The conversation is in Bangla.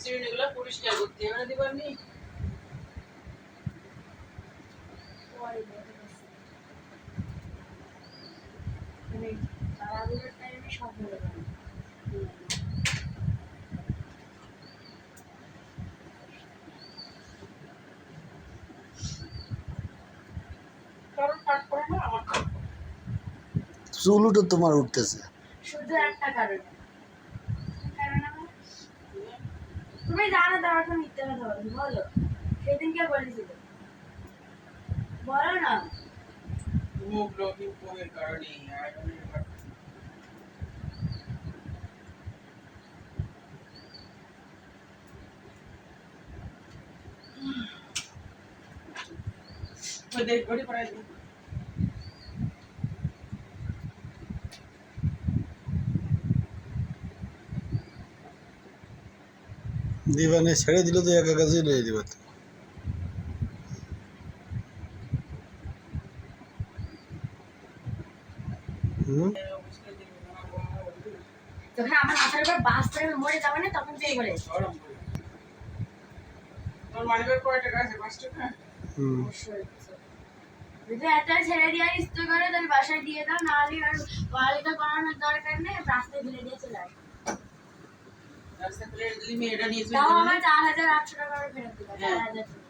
চিরুনিগুলো পরিষ্কার করতে হবে দিবার নি তারাগুলোর টাইমে সব হয়ে গেল কারণ কাট করে না আমার চুল উঠে তোমার উঠতেছে শুধু একটা কারণে কারণ তুমি জানো তো এখন মিথ্যে কথা বলো বলো সেদিনকে বলেছিল বলো না হিমোগ্লোবিন কমের কারণে আয়রনের দেখ ঘড়ি পড়াই দিই দিবানে ছেড়ে দিল তো একা কাজে লয়ে দিবা তো যখন আমার মাথার উপর বাস করে মরে যাবে না তখন তুই বলে তোর মানিব্যাগ কয় টাকা আছে 5 টাকা যদি একটা ছেড়ে দিয়ে ইস্তো করে তাহলে বাসায় দিয়ে দাও নাহলে আর ওয়ালিটা করানোর দরকার নেই রাস্তায় ফেলে দিয়ে চলে আসবে রাস্তা ফেলে দিলি মেয়েটা নিয়ে চলে তাও যাবে আমার 4800 টাকা করে ফেরত দিবা 4000